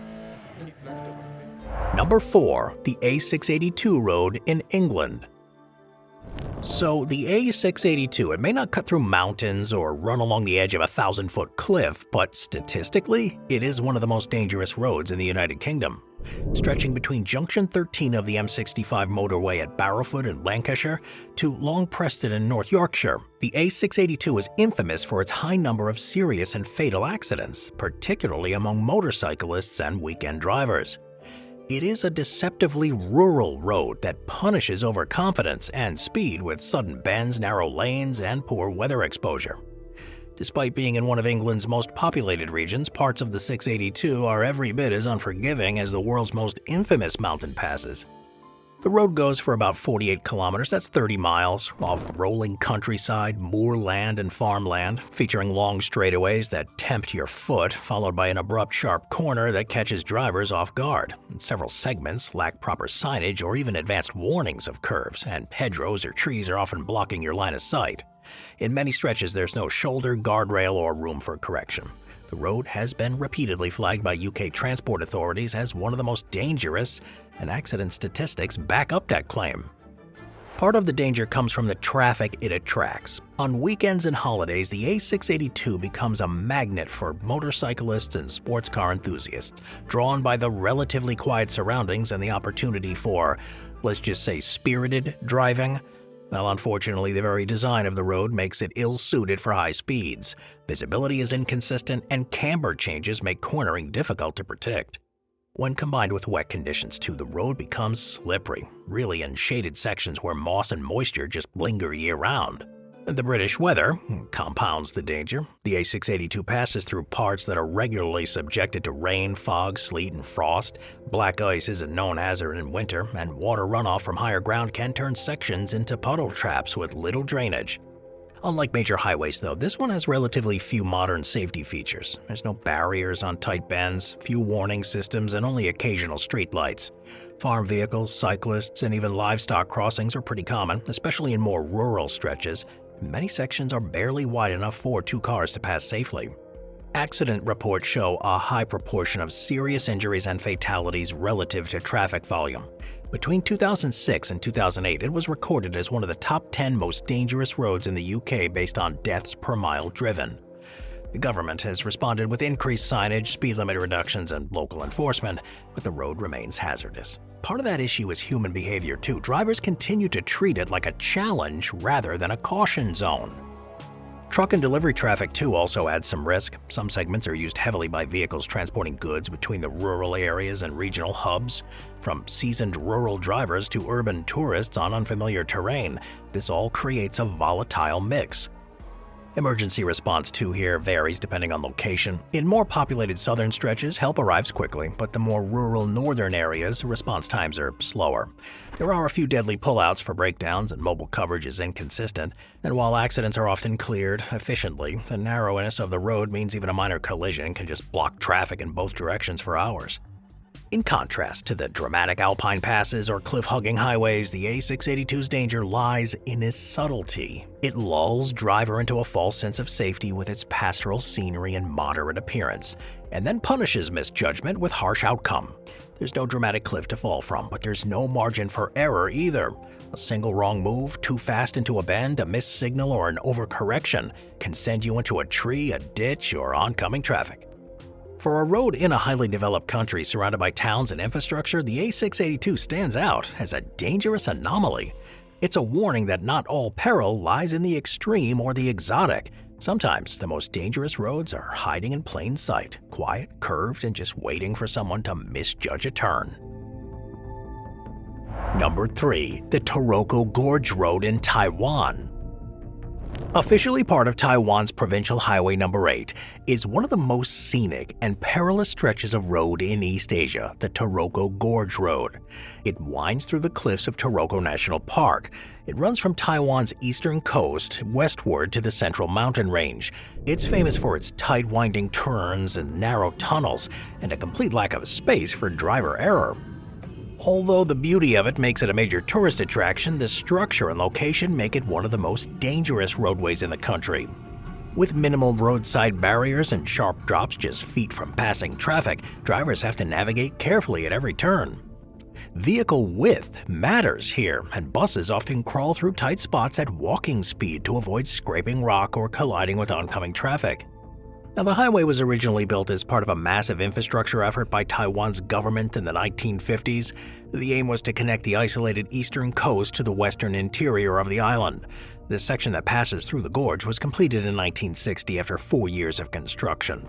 Number 4. The A682 Road in England. So the A682, it may not cut through mountains or run along the edge of a 1,000-foot cliff, but statistically, it is one of the most dangerous roads in the United Kingdom. Stretching between Junction 13 of the M65 motorway at Barrowford in Lancashire to Long Preston in North Yorkshire, the A682 is infamous for its high number of serious and fatal accidents, particularly among motorcyclists and weekend drivers. It is a deceptively rural road that punishes overconfidence and speed with sudden bends, narrow lanes, and poor weather exposure. Despite being in one of England's most populated regions, parts of the 682 are every bit as unforgiving as the world's most infamous mountain passes. The road goes for about 48 kilometers, that's 30 miles, of rolling countryside, moorland, and farmland, featuring long straightaways that tempt your foot, followed by an abrupt sharp corner that catches drivers off guard. Several segments lack proper signage or even advanced warnings of curves, and hedgerows or trees are often blocking your line of sight. In many stretches, there's no shoulder, guardrail, or room for correction. The road has been repeatedly flagged by UK transport authorities as one of the most dangerous, and accident statistics back up that claim. Part of the danger comes from the traffic it attracts. On weekends and holidays, the A682 becomes a magnet for motorcyclists and sports car enthusiasts, drawn by the relatively quiet surroundings and the opportunity for, let's just say, spirited driving. Well, unfortunately, the very design of the road makes it ill-suited for high speeds. Visibility is inconsistent, and camber changes make cornering difficult to predict. When combined with wet conditions too, the road becomes slippery, really in shaded sections where moss and moisture just linger year-round. The British weather compounds the danger. The A682 passes through parts that are regularly subjected to rain, fog, sleet, and frost. Black ice is a known hazard in winter, and water runoff from higher ground can turn sections into puddle traps with little drainage. Unlike major highways, though, this one has relatively few modern safety features. There's no barriers on tight bends, few warning systems, and only occasional street lights. Farm vehicles, cyclists, and even livestock crossings are pretty common, especially in more rural stretches. Many sections are barely wide enough for two cars to pass safely. Accident reports show a high proportion of serious injuries and fatalities relative to traffic volume. Between 2006 and 2008, it was recorded as one of the top 10 most dangerous roads in the UK based on deaths per mile driven. The government has responded with increased signage, speed limit reductions, and local enforcement, but the road remains hazardous. Part of that issue is human behavior too. Drivers continue to treat it like a challenge rather than a caution zone. Truck and delivery traffic too also adds some risk. Some segments are used heavily by vehicles transporting goods between the rural areas and regional hubs. From seasoned rural drivers to urban tourists on unfamiliar terrain, this all creates a volatile mix. Emergency response too here varies depending on location. In more populated southern stretches, help arrives quickly, but the more rural northern areas, response times are slower. There are a few deadly pullouts for breakdowns and mobile coverage is inconsistent, and while accidents are often cleared efficiently, the narrowness of the road means even a minor collision can just block traffic in both directions for hours. In contrast to the dramatic alpine passes or cliff-hugging highways, the A682's danger lies in its subtlety. It lulls driver into a false sense of safety with its pastoral scenery and moderate appearance, and then punishes misjudgment with harsh outcome. There's no dramatic cliff to fall from, but there's no margin for error either. A single wrong move, too fast into a bend, a missed signal, or an overcorrection can send you into a tree, a ditch, or oncoming traffic. For a road in a highly developed country surrounded by towns and infrastructure, the A682 stands out as a dangerous anomaly. It's a warning that not all peril lies in the extreme or the exotic. Sometimes the most dangerous roads are hiding in plain sight, quiet, curved, and just waiting for someone to misjudge a turn. Number 3. The Taroko Gorge Road in Taiwan. Officially part of Taiwan's Provincial Highway No. 8, is one of the most scenic and perilous stretches of road in East Asia, the Taroko Gorge Road. It winds through the cliffs of Taroko National Park. It runs from Taiwan's eastern coast westward to the central mountain range. It's famous for its tight winding turns and narrow tunnels, and a complete lack of space for driver error. Although the beauty of it makes it a major tourist attraction, the structure and location make it one of the most dangerous roadways in the country. With minimal roadside barriers and sharp drops just feet from passing traffic, drivers have to navigate carefully at every turn. Vehicle width matters here, and buses often crawl through tight spots at walking speed to avoid scraping rock or colliding with oncoming traffic. Now, the highway was originally built as part of a massive infrastructure effort by Taiwan's government in the 1950s. The aim was to connect the isolated eastern coast to the western interior of the island. The section that passes through the gorge was completed in 1960 after 4 years of construction.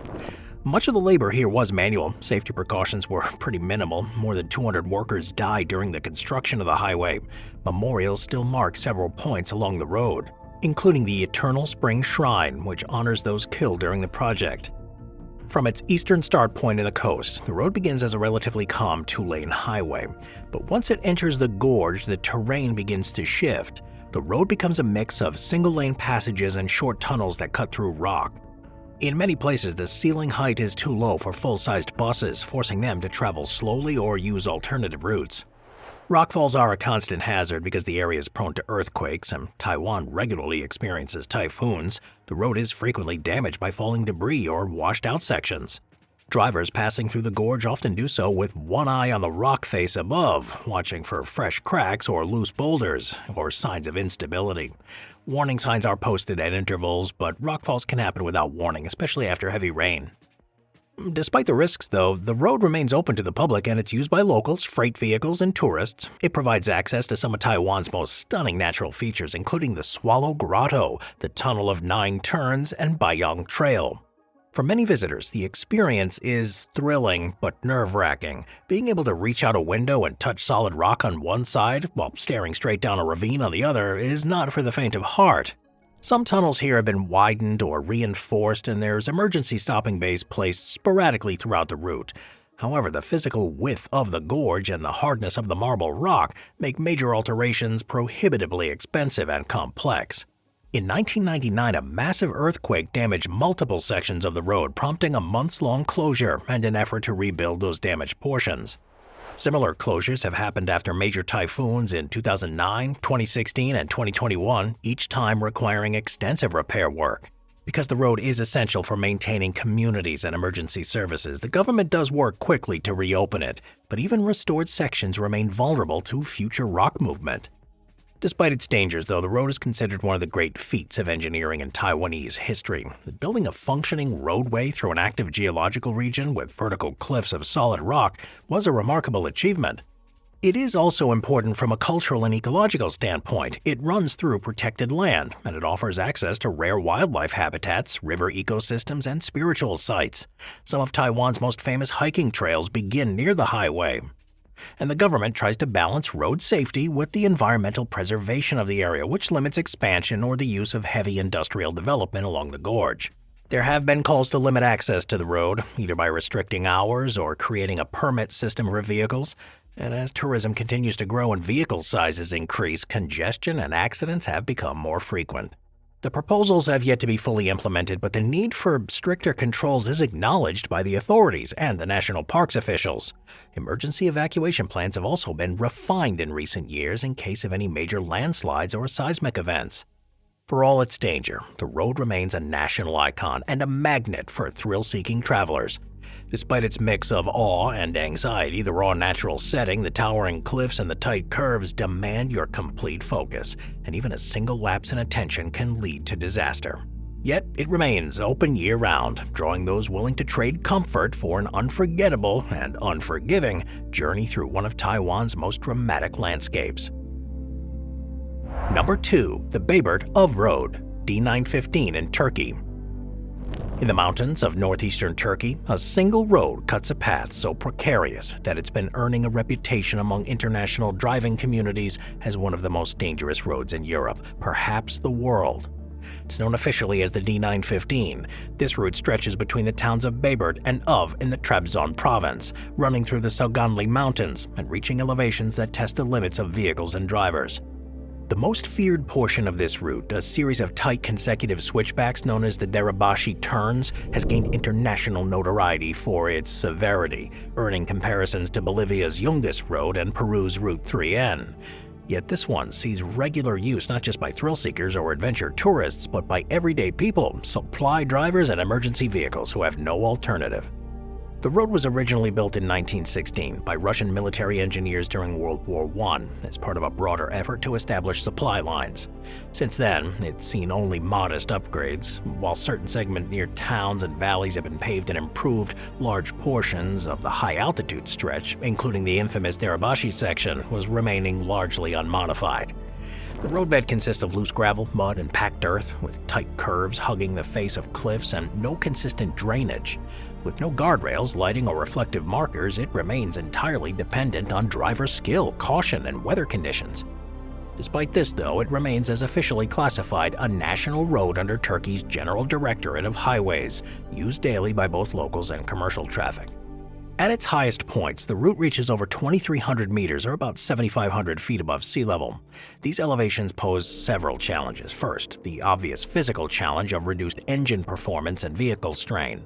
Much of the labor here was manual. Safety precautions were pretty minimal. More than 200 workers died during the construction of the highway. Memorials still mark several points along the road, including the Eternal Spring Shrine, which honors those killed during the project. From its eastern start point in the coast, the road begins as a relatively calm 2-lane highway. But once it enters the gorge, the terrain begins to shift. The road becomes a mix of single-lane passages and short tunnels that cut through rock. In many places, the ceiling height is too low for full-sized buses, forcing them to travel slowly or use alternative routes. Rockfalls are a constant hazard because the area is prone to earthquakes, and Taiwan regularly experiences typhoons. The road is frequently damaged by falling debris or washed-out sections. Drivers passing through the gorge often do so with one eye on the rock face above, watching for fresh cracks or loose boulders, or signs of instability. Warning signs are posted at intervals, but rockfalls can happen without warning, especially after heavy rain. Despite the risks, though, the road remains open to the public and it's used by locals, freight vehicles, and tourists. It provides access to some of Taiwan's most stunning natural features, including the Swallow Grotto, the Tunnel of 9 Turns, and Baiyang Trail. For many visitors, the experience is thrilling but nerve-wracking. Being able to reach out a window and touch solid rock on one side while staring straight down a ravine on the other is not for the faint of heart. Some tunnels here have been widened or reinforced, and there's emergency stopping bays placed sporadically throughout the route. However, the physical width of the gorge and the hardness of the marble rock make major alterations prohibitively expensive and complex. In 1999, a massive earthquake damaged multiple sections of the road, prompting a months-long closure and an effort to rebuild those damaged portions. Similar closures have happened after major typhoons in 2009, 2016, and 2021, each time requiring extensive repair work. Because the road is essential for maintaining communities and emergency services, the government does work quickly to reopen it, but even restored sections remain vulnerable to future rock movement. Despite its dangers, though, the road is considered one of the great feats of engineering in Taiwanese history. Building a functioning roadway through an active geological region with vertical cliffs of solid rock was a remarkable achievement. It is also important from a cultural and ecological standpoint. It runs through protected land, and it offers access to rare wildlife habitats, river ecosystems, and spiritual sites. Some of Taiwan's most famous hiking trails begin near the highway. And the government tries to balance road safety with the environmental preservation of the area, which limits expansion or the use of heavy industrial development along the gorge. There have been calls to limit access to the road, either by restricting hours or creating a permit system for vehicles. And as tourism continues to grow and vehicle sizes increase, congestion and accidents have become more frequent. The proposals have yet to be fully implemented, but the need for stricter controls is acknowledged by the authorities and the national parks officials. Emergency evacuation plans have also been refined in recent years in case of any major landslides or seismic events. For all its danger, the road remains a national icon and a magnet for thrill-seeking travelers. Despite its mix of awe and anxiety, the raw natural setting, the towering cliffs, and the tight curves demand your complete focus, and even a single lapse in attention can lead to disaster. Yet it remains open year-round, drawing those willing to trade comfort for an unforgettable and unforgiving journey through one of Taiwan's most dramatic landscapes. Number 2. The Bayburt Road, D915 in Turkey. In the mountains of northeastern Turkey, a single road cuts a path so precarious that it's been earning a reputation among international driving communities as one of the most dangerous roads in Europe, perhaps the world. It's known officially as the D915. This route stretches between the towns of Bayburt and in the Trabzon province, running through the Salganli Mountains and reaching elevations that test the limits of vehicles and drivers. The most feared portion of this route, a series of tight consecutive switchbacks known as the Darabashi Turns, has gained international notoriety for its severity, earning comparisons to Bolivia's Yungas Road and Peru's Route 3N. Yet this one sees regular use not just by thrill-seekers or adventure tourists, but by everyday people, supply drivers, and emergency vehicles who have no alternative. The road was originally built in 1916 by Russian military engineers during World War I as part of a broader effort to establish supply lines. Since then, it's seen only modest upgrades. While certain segments near towns and valleys have been paved and improved, large portions of the high-altitude stretch, including the infamous Derabashi section, was remaining largely unmodified. The roadbed consists of loose gravel, mud, and packed earth, with tight curves hugging the face of cliffs and no consistent drainage. With no guardrails, lighting, or reflective markers, it remains entirely dependent on driver skill, caution, and weather conditions. Despite this, though, it remains as officially classified a national road under Turkey's General Directorate of Highways, used daily by both locals and commercial traffic. At its highest points, the route reaches over 2,300 meters, or about 7,500 feet above sea level. These elevations pose several challenges. First, the obvious physical challenge of reduced engine performance and vehicle strain.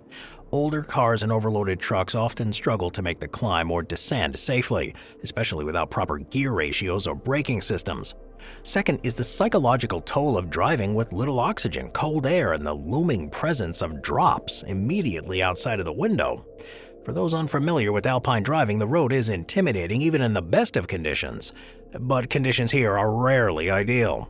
Older cars and overloaded trucks often struggle to make the climb or descend safely, especially without proper gear ratios or braking systems. Second is the psychological toll of driving with little oxygen, cold air, and the looming presence of drops immediately outside of the window. For those unfamiliar with alpine driving, the road is intimidating even in the best of conditions, but conditions here are rarely ideal.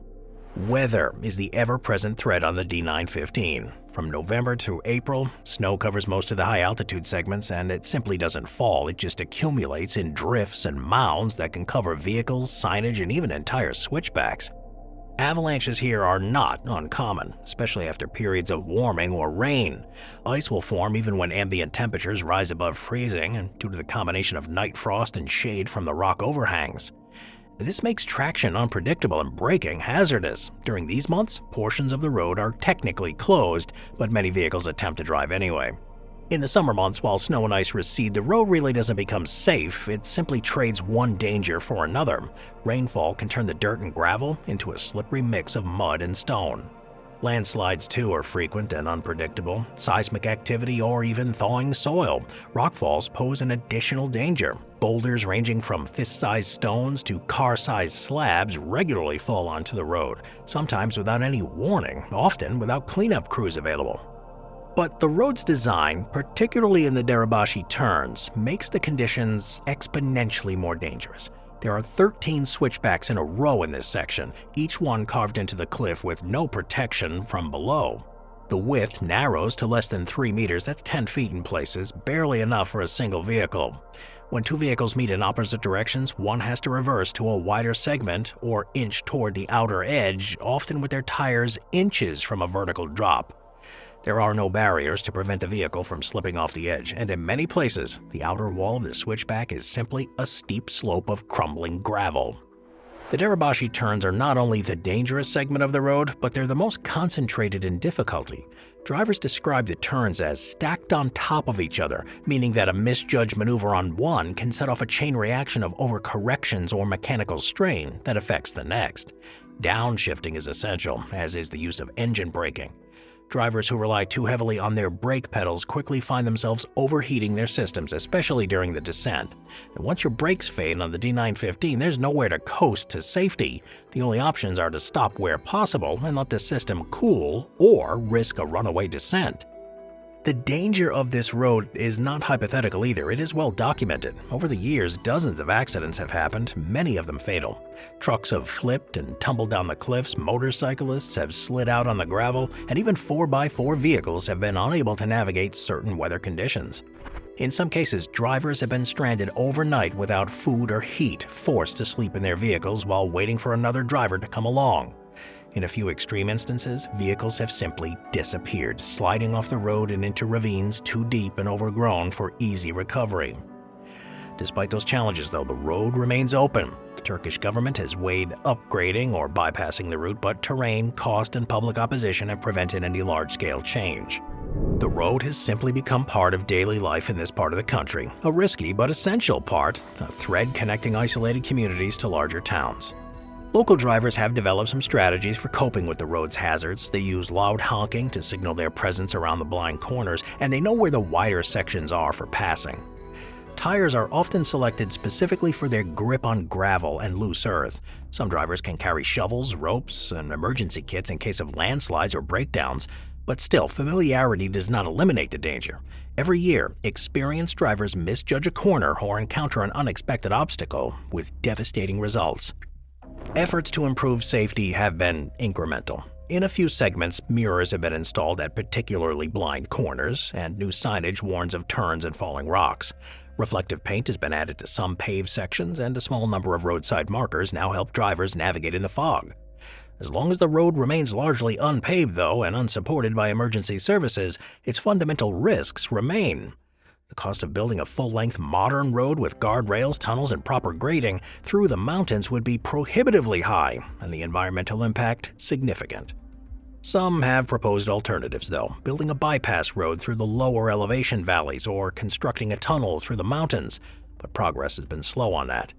Weather is the ever-present threat on the D915. From November to April, snow covers most of the high-altitude segments, and it simply doesn't fall. It just accumulates in drifts and mounds that can cover vehicles, signage, and even entire switchbacks. Avalanches here are not uncommon, especially after periods of warming or rain. Ice will form even when ambient temperatures rise above freezing, and due to the combination of night frost and shade from the rock overhangs. This makes traction unpredictable and braking hazardous. During these months, portions of the road are technically closed, but many vehicles attempt to drive anyway. In the summer months, while snow and ice recede, the road really doesn't become safe. It simply trades one danger for another. Rainfall can turn the dirt and gravel into a slippery mix of mud and stone. Landslides, too, are frequent and unpredictable. Seismic activity or even thawing soil. Rockfalls pose an additional danger. Boulders ranging from fist-sized stones to car-sized slabs regularly fall onto the road, sometimes without any warning, often without cleanup crews available. But the road's design, particularly in the Derabashi turns, makes the conditions exponentially more dangerous. There are 13 switchbacks in a row in this section, each one carved into the cliff with no protection from below. The width narrows to less than 3 meters, that's 10 feet in places, barely enough for a single vehicle. When two vehicles meet in opposite directions, one has to reverse to a wider segment or inch toward the outer edge, often with their tires inches from a vertical drop. There are no barriers to prevent a vehicle from slipping off the edge, and in many places, the outer wall of the switchback is simply a steep slope of crumbling gravel. The Derabashi turns are not only the dangerous segment of the road, but they're the most concentrated in difficulty. Drivers describe the turns as stacked on top of each other, meaning that a misjudged maneuver on one can set off a chain reaction of overcorrections or mechanical strain that affects the next. Downshifting is essential, as is the use of engine braking. Drivers who rely too heavily on their brake pedals quickly find themselves overheating their systems, especially during the descent. And once your brakes fade on the D915, there's nowhere to coast to safety. The only options are to stop where possible and let the system cool or risk a runaway descent. The danger of this road is not hypothetical either. It is well documented. Over the years, dozens of accidents have happened, many of them fatal. Trucks have flipped and tumbled down the cliffs, motorcyclists have slid out on the gravel, and even 4x4 vehicles have been unable to navigate certain weather conditions. In some cases, drivers have been stranded overnight without food or heat, forced to sleep in their vehicles while waiting for another driver to come along. In a few extreme instances, vehicles have simply disappeared, sliding off the road and into ravines too deep and overgrown for easy recovery. Despite those challenges, though, the road remains open. The Turkish government has weighed upgrading or bypassing the route, but terrain, cost, and public opposition have prevented any large-scale change. The road has simply become part of daily life in this part of the country, a risky but essential part, a thread connecting isolated communities to larger towns. Local drivers have developed some strategies for coping with the road's hazards. They use loud honking to signal their presence around the blind corners, and they know where the wider sections are for passing. Tires are often selected specifically for their grip on gravel and loose earth. Some drivers can carry shovels, ropes, and emergency kits in case of landslides or breakdowns, But still, familiarity does not eliminate the danger. Every year, experienced drivers misjudge a corner or encounter an unexpected obstacle with devastating results. Efforts to improve safety have been incremental. In a few segments, mirrors have been installed at particularly blind corners, and new signage warns of turns and falling rocks. Reflective paint has been added to some paved sections, and a small number of roadside markers now help drivers navigate in the fog. As long as the road remains largely unpaved, though, and unsupported by emergency services, its fundamental risks remain. The cost of building a full-length modern road with guardrails, tunnels, and proper grading through the mountains would be prohibitively high, and the environmental impact significant. Some have proposed alternatives, though, building a bypass road through the lower elevation valleys or constructing a tunnel through the mountains, but progress has been slow on that.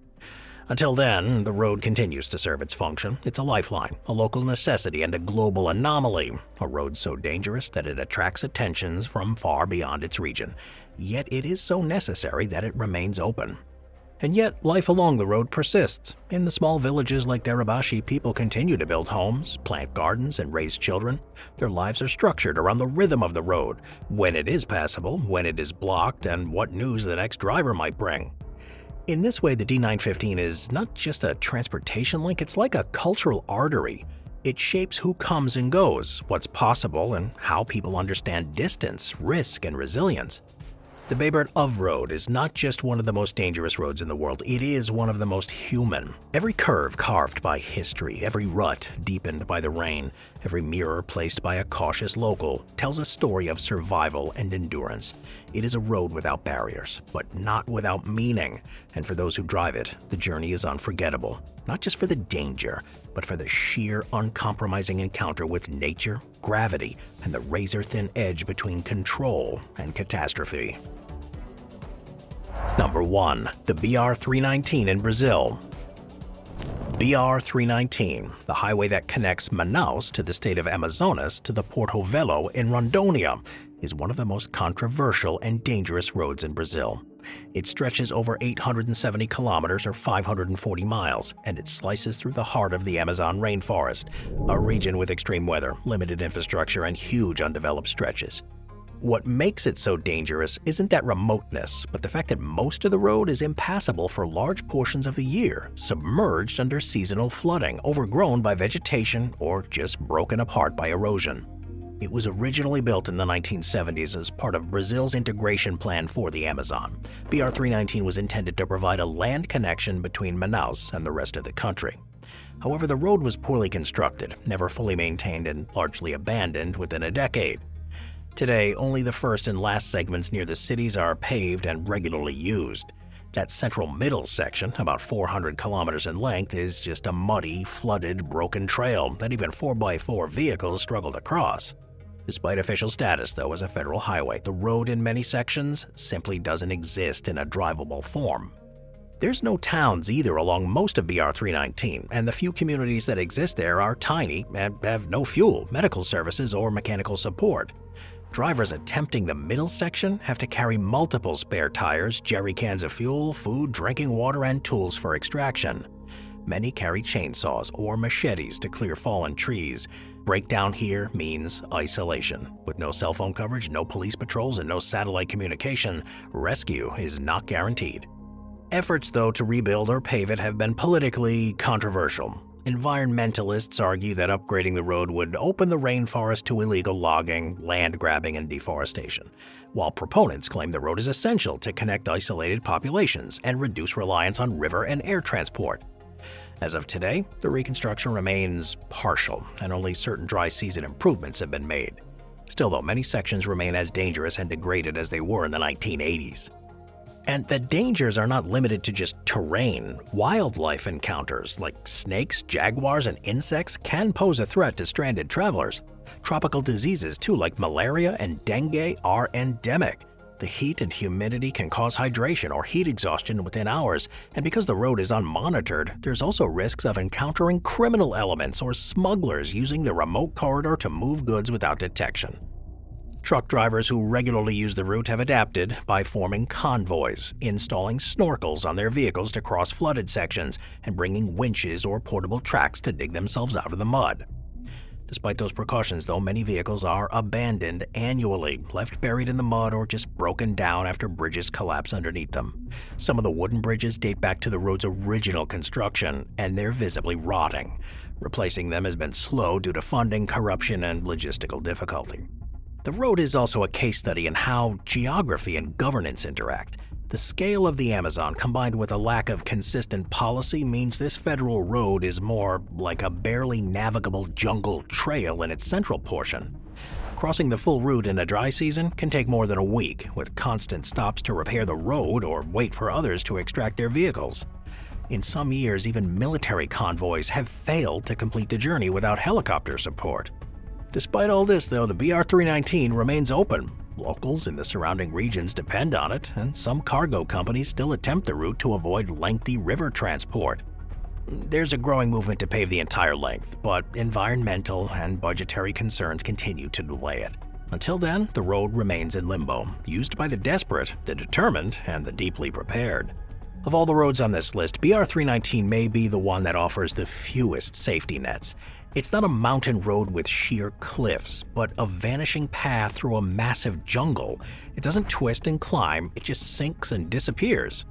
Until then, the road continues to serve its function. It's a lifeline, a local necessity, and a global anomaly, a road so dangerous that it attracts attentions from far beyond its region. Yet it is so necessary that it remains open. And yet, life along the road persists. In the small villages like Darabashi, people continue to build homes, plant gardens, and raise children. Their lives are structured around the rhythm of the road, when it is passable, when it is blocked, and what news the next driver might bring. In this way, the D915 is not just a transportation link, it's like a cultural artery. It shapes who comes and goes, what's possible, and how people understand distance, risk, and resilience. The Bayburt Road is not just one of the most dangerous roads in the world, it is one of the most human. Every curve carved by history, every rut deepened by the rain, every mirror placed by a cautious local tells a story of survival and endurance. It is a road without barriers, but not without meaning. And for those who drive it, the journey is unforgettable. Not just for the danger, but for the sheer, uncompromising encounter with nature, gravity, and the razor-thin edge between control and catastrophe. Number 1. The BR-319 in Brazil. BR-319, the highway that connects Manaus to the state of Amazonas to the Porto Velho in Rondônia, is one of the most controversial and dangerous roads in Brazil. It stretches over 870 kilometers or 540 miles, and it slices through the heart of the Amazon rainforest, a region with extreme weather, limited infrastructure, and huge undeveloped stretches. What makes it so dangerous isn't that remoteness, but the fact that most of the road is impassable for large portions of the year, submerged under seasonal flooding, overgrown by vegetation, or just broken apart by erosion. It was originally built in the 1970s as part of Brazil's integration plan for the Amazon. BR-319 was intended to provide a land connection between Manaus and the rest of the country. However, the road was poorly constructed, never fully maintained, and largely abandoned within a decade. Today, only the first and last segments near the cities are paved and regularly used. That central middle section, about 400 kilometers in length, is just a muddy, flooded, broken trail that even 4x4 vehicles struggle to cross. Despite official status, though, as a federal highway, the road in many sections simply doesn't exist in a drivable form. There's no towns either along most of BR-319, and the few communities that exist there are tiny and have no fuel, medical services, or mechanical support. Drivers attempting the middle section have to carry multiple spare tires, jerry cans of fuel, food, drinking water, and tools for extraction. Many carry chainsaws or machetes to clear fallen trees. Breakdown here means isolation. With no cell phone coverage, no police patrols, and no satellite communication, rescue is not guaranteed. Efforts, though, to rebuild or pave it have been politically controversial. Environmentalists argue that upgrading the road would open the rainforest to illegal logging, land grabbing, and deforestation, while proponents claim the road is essential to connect isolated populations and reduce reliance on river and air transport. As of today, the reconstruction remains partial, and only certain dry season improvements have been made. Still, though, many sections remain as dangerous and degraded as they were in the 1980s. And the dangers are not limited to just terrain. Wildlife encounters like snakes, jaguars, and insects can pose a threat to stranded travelers. Tropical diseases too, like malaria and dengue, are endemic. The heat and humidity can cause hydration or heat exhaustion within hours, and because the road is unmonitored, there's also risks of encountering criminal elements or smugglers using the remote corridor to move goods without detection. Truck drivers who regularly use the route have adapted by forming convoys, installing snorkels on their vehicles to cross flooded sections, and bringing winches or portable tracks to dig themselves out of the mud. Despite those precautions, though, many vehicles are abandoned annually, left buried in the mud or just broken down after bridges collapse underneath them. Some of the wooden bridges date back to the road's original construction, and they're visibly rotting. Replacing them has been slow due to funding, corruption, and logistical difficulty. The road is also a case study in how geography and governance interact. The scale of the Amazon combined with a lack of consistent policy means this federal road is more like a barely navigable jungle trail in its central portion. Crossing the full route in a dry season can take more than a week, with constant stops to repair the road or wait for others to extract their vehicles. In some years, even military convoys have failed to complete the journey without helicopter support. Despite all this, though, the BR-319 remains open. Locals in the surrounding regions depend on it, and some cargo companies still attempt the route to avoid lengthy river transport. There's a growing movement to pave the entire length, but environmental and budgetary concerns continue to delay it. Until then, the road remains in limbo, used by the desperate, the determined, and the deeply prepared. Of all the roads on this list, BR-319 may be the one that offers the fewest safety nets. It's not a mountain road with sheer cliffs, but a vanishing path through a massive jungle. It doesn't twist and climb, it just sinks and disappears.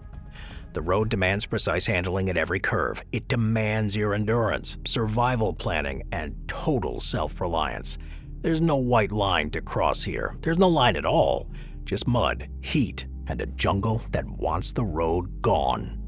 The road demands precise handling at every curve. It demands your endurance, survival planning, and total self-reliance. There's no white line to cross here. There's no line at all. Just mud, heat, and a jungle that wants the road gone.